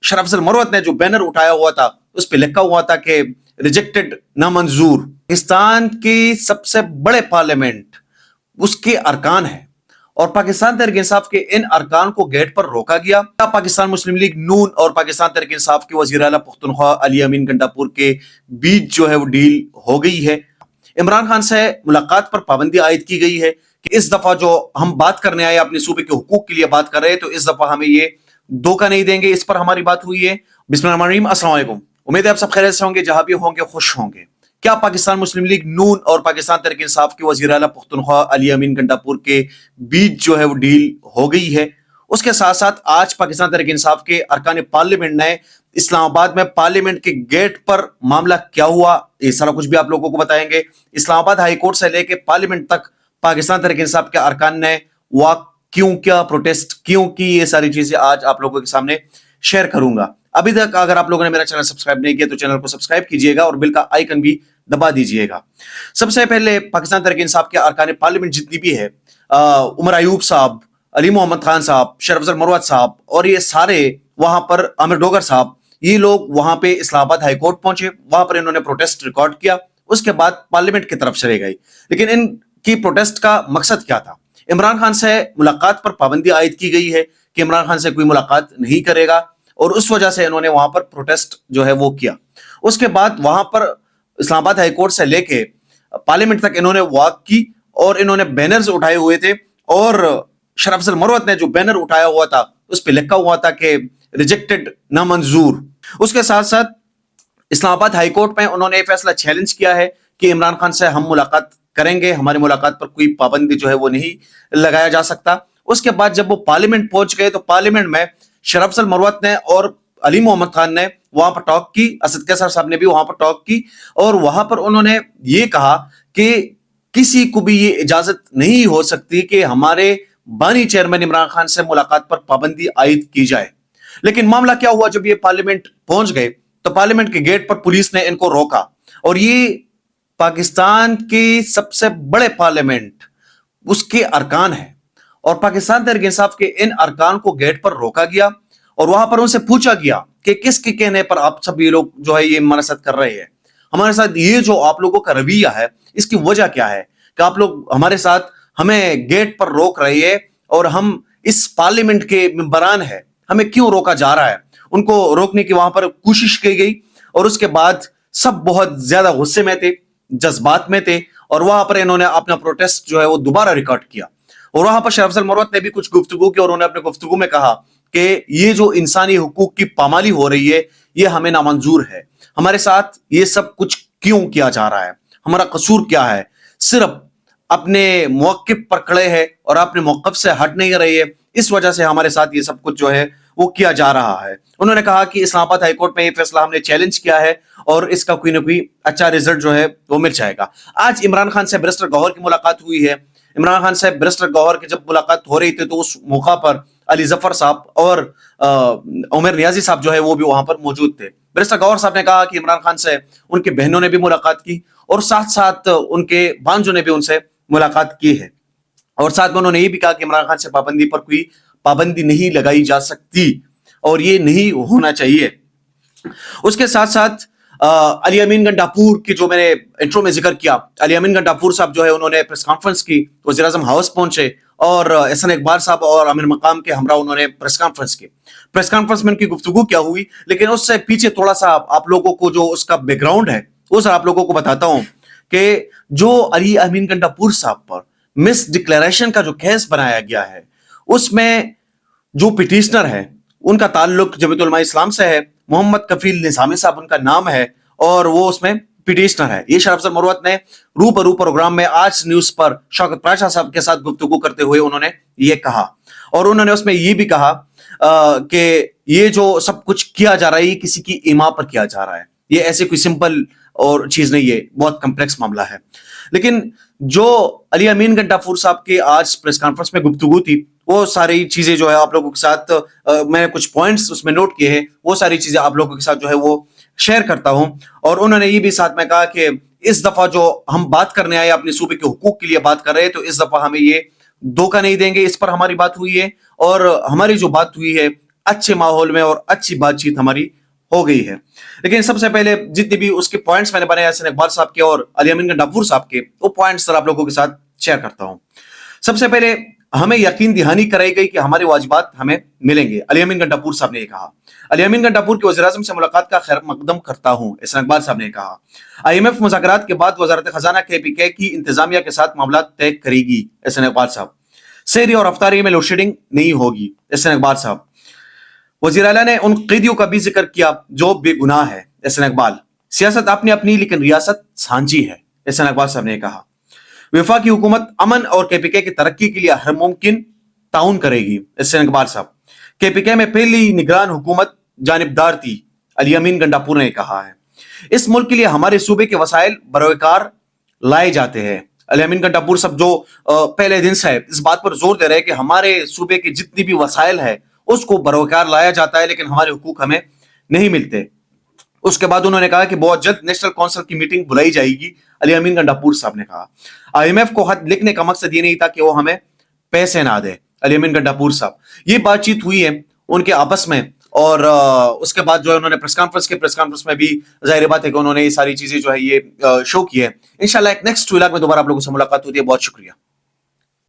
शरफ अफजल मरवत ने जो बैनर उठाया हुआ था उस पर लिखा हुआ था कि रिजेक्टेड, नामंजूर। पाकिस्तान की सबसे बड़े पार्लियामेंट उसके अरकान है और पाकिस्तान तहरीक इंसाफ के इन अरकान को गेट पर रोका गया। पाकिस्तान मुस्लिम लीग नून और पाकिस्तान तहरीक इंसाफ के वजीर आला पुख्तनख्वा अली अमीन गंडापुर के बीच जो है वो डील हो गई है। इमरान खान से मुलाकात पर पाबंदी आयद की गई है कि इस दफा जो हम बात करने आए अपने सूबे के हुकूक के लिए बात कर रहे हैं तो इस दफा हमें ये धोखा नहीं देंगे। इस पर हमारी बात हुई है। बिस्मिल्लाहिर्रहमानिर्रहीम, अस्सलाम वालेकुम। उम्मीद है आप सब खैरियत से होंगे, जहां भी होंगे खुश होंगे। क्या पाकिस्तान मुस्लिम लीग नून और पाकिस्तान तहरीक इंसाफ के वजीर आला पुख्तनख्वा अली अमीन गंडापुर के बीच जो है वो डील हो गई है। उसके साथ साथ आज पाकिस्तान तहरीक इंसाफ के अरकान पार्लियामेंट ने इस्लामाबाद में पार्लियामेंट के गेट पर मामला क्या हुआ, ये सारा कुछ भी आप लोगों को बताएंगे। इस्लामाबाद हाई कोर्ट से लेकर पार्लियामेंट तक पाकिस्तान तहरीक इंसाफ के अरकान ने वॉक क्यों किया, प्रोटेस्ट क्यों की, ये सारी चीजें आज आप लोगों के सामने शेयर करूंगा। अभी तक अगर आप लोगों ने मेरा चैनल सब्सक्राइब नहीं किया तो चैनल को सब्सक्राइब कीजिएगा और बिल का आइकन भी दबा दीजिएगा। सबसे पहले पाकिस्तान तहरीक इंसाफ के अरकान पार्लियामेंट जितनी भी है, उमर अयूब साहब, अली मोहम्मद खान साहब, शरफ अफजल मरवत साहब और ये सारे वहां पर आमिर डोगर साहब, ये लोग वहां पे इस्लामाबाद हाई कोर्ट पहुंचे। वहां पर इन्होंने प्रोटेस्ट रिकॉर्ड किया। उसके बाद पार्लियामेंट की तरफ चले गई। लेकिन इनकी प्रोटेस्ट का मकसद क्या था? इमरान खान से मुलाकात पर पाबंदी आयद की गई है कि इमरान खान से कोई मुलाकात नहीं करेगा और उस वजह से इन्होंने वहां पर प्रोटेस्ट जो है वो किया। उसके बाद वहां पर इस्लामाबाद हाई कोर्ट से लेके पार्लियामेंट तक इन्होंने वॉक की और इन्होंने बैनर्स उठाए हुए थे और शरफ अफजल मरवत ने जो बैनर उठाया हुआ था उस पर लिखा हुआ था कि रिजेक्टेड, नामंजूर। उसके साथ साथ इस्लामाबाद हाई कोर्ट में उन्होंने फैसला चैलेंज किया है कि इमरान खान से हम मुलाकात करेंगे, हमारी मुलाकात पर कोई पाबंदी जो है वो नहीं लगाया जा सकता। उसके बाद जब वो पार्लियामेंट पहुंच गए तो पार्लियामेंट में शरफ अफजल मरवत ने और अली मोहम्मद खान ने वहां पर टॉक की, असद कैसर साहब ने भी वहां पर टॉक की और वहां पर उन्होंने ये कहा कि किसी को भी ये इजाजत नहीं हो सकती कि हमारे बानी चेयरमैन इमरान खान से मुलाकात पर पाबंदी आयद की जाए। लेकिन मामला क्या हुआ, जब ये पार्लियामेंट पहुंच गए तो पार्लियामेंट के गेट पर पुलिस ने इनको रोका और ये पाकिस्तान के सबसे बड़े पार्लियामेंट उसके अरकान है और पाकिस्तान तहरीक इंसाफ के इन अरकान को गेट पर रोका गया और वहां पर उनसे पूछा गया कि किसके कहने पर आप सब ये लोग जो है ये हमारे साथ कर रहे हैं, हमारे साथ ये जो आप लोगों का रवैया है इसकी वजह क्या है कि आप लोग हमारे साथ हमें गेट पर रोक रहे हैं और हम इस पार्लियामेंट के मेंबरान है, हमें क्यों रोका जा रहा है। उनको रोकने की वहां पर कोशिश की गई और उसके बाद सब बहुत ज्यादा गुस्से में थे, जज्बात में थे और वहां पर इन्होंने अपना प्रोटेस्ट जो है वो दोबारा रिकॉर्ड किया और वहां पर शरफ अफजल मरवत ने भी कुछ गुफ्तगू की और उन्होंने अपने गुफ्तगू में कहा कि ये जो इंसानी हुकूक की पामाली हो रही है ये हमें नामंजूर है, हमारे साथ ये सब कुछ क्यों किया जा रहा है, हमारा कसूर क्या है, सिर्फ अपने मौक़िफ़ पर खड़े हैं और अपने मौक़िफ़ से हट नहीं रही है, इस वजह से हमारे साथ ये सब कुछ जो है वो किया जा रहा है। उन्होंने कहा कि इस्लामाबाद हाई कोर्ट में ये फैसला हमने चैलेंज किया है और इसका कोई ना कोई अच्छा रिजल्ट जो है वो मिल जाएगा। आज इमरान खान से बैरिस्टर गौहर की मुलाकात हुई है। इमरान खान से बैरिस्टर गौहर की जब मुलाकात हो रही थी तो उस मौका पर अली जफर साहब और उमर नियाजी साहब जो है वो भी वहां पर मौजूद थे। बैरिस्टर गौहर साहब ने कहा कि इमरान खान से उनकी बहनों ने भी मुलाकात की और साथ साथ उनके भांजों ने भी उनसे मुलाकात की है और साथ में उन्होंने ये भी कहा कि इमरान खान से पाबंदी पर कोई पाबंदी नहीं लगाई जा सकती और ये नहीं होना चाहिए। उसके साथ साथ अली अमीन गंडापुर की जो मैंने इंट्रो में जिक्र किया, अली अमीन गंडापुर साहब जो है उन्होंने प्रेस कॉन्फ्रेंस की, वज़ीर आज़म हाउस पहुंचे और एहसन इकबाल साहब और आमिर मकाम के हमरा उन्होंने प्रेस कॉन्फ्रेंस की। प्रेस कॉन्फ्रेंस में उनकी गुफ्तगू क्या हुई, लेकिन उससे पीछे थोड़ा सा आप लोगों को जो उसका बैकग्राउंड है वो सर आप लोगों को बताता हूं कि जो अली अमीन गंडापुर साहब पर मिस डिक्लेरेशन का जो केस बनाया गया है उसमें जो पिटिशनर है उनका ताल्लुक जमीयत उलमा इस्लाम से है, मोहम्मद कफील निजामी साहब उनका नाम है और वो उसमें पिटिशनर है। ये शरफ अफजल मरवत ने रूबरू प्रोग्राम में आज न्यूज पर शौकत पाशा साहब के साथ गुफ्तगू करते हुए उन्होंने ये कहा और उन्होंने उसमें ये भी कहा कि ये जो सब कुछ किया जा रहा है ये किसी की ईमा पर किया जा रहा है, ये ऐसे कोई सिंपल और चीज नहीं है, बहुत कम्प्लेक्स मामला है। लेकिन जो अली अमीन गंडापुर साहब के आज प्रेस कॉन्फ्रेंस में गुफ्तगू थी वो सारी चीजें जो है आप लोगों के साथ मैंने कुछ पॉइंट्स उसमें नोट किए हैं, वो सारी चीजें आप लोगों के साथ जो है वो शेयर करता हूं। और उन्होंने ये भी साथ में कहा कि इस दफा जो हम बात करने आए अपने सूबे के हुकूक के लिए बात कर रहे हैं तो इस दफा हमें ये धोखा नहीं देंगे, इस पर हमारी बात हुई है और हमारी जो बात हुई है अच्छे माहौल में और अच्छी बातचीत हमारी हो गई है। लेकिन सबसे पहले जितने भी उसके पॉइंट्स मैंने बनाए हसन इकबाल साहब के और अली अमीन गंडापुर साहब के, वो पॉइंट्स आप लोगों के साथ शेयर करता हूं। सबसे पहले हमें यकीन दहानी कराई गई कि हमारे वाजिबात हमें मिलेंगे। अली अमीन गंडापुर साहब ने कहा। अली अमीन गंडापुर के वज़ीर-ए-आज़म से मुलाकात का खैर मकदम करता हूं, हसन इकबाल साहब ने कहा। IMF मुज़ाकरात के बाद वज़ारत खजाना KPK की इंतजामिया के साथ मामला तय करेगी, हसन इकबाल साहब। सहरी और अफ्तारी में लोडशेडिंग नहीं होगी, हसन इकबाल साहब। वज़ीर आला ने उन कैदियों का भी जिक्र किया जो बेगुनाह है, हसन इकबाल। सियासत आपने अपनी लेकिन रियासत सांझी है, हसन इकबाल साहब ने कहा। वफाकी हुकूमत अमन और KPK की तरक्की के लिए हर मुमकिन ताउन करेगी, हसन इकबाल साहब। KPK में पहली निगरान हुकूमत जानिबदार थी, अली अमीन गंडापुर ने कहा है। इस मुल्क के लिए हमारे सूबे के वसाइल बरोकार लाए जाते हैं। अली अमीन गंडापुर साहब जो पहले दिन से इस बात पर जोर दे रहे हैं कि हमारे सूबे के जितनी भी वसाइल है उसको बरोकार लाया जाता है, लेकिन हमारे हुकूक हमें नहीं मिलते। उसके बाद उन्होंने कहा कि बहुत जल्द नेशनल काउंसिल की मीटिंग बुलाई जाएगी, अली अमीन गंडापुर साहब ने कहा। IMF को खत लिखने का मकसद ये नहीं था कि वो हमें पैसे ना दे, अली अमीन गंडापुर साहब। ये बातचीत हुई है उनके आपस में, और उसके बाद जो है उन्होंने प्रेस कॉन्फ्रेंस में भी जाहिर बात है कि उन्होंने ये सारी चीजें जो है ये शो की है। इंशाल्लाह एक नेक्स्ट व्लॉग में दोबारा आप लोगों से मुलाकात होती है। बहुत शुक्रिया।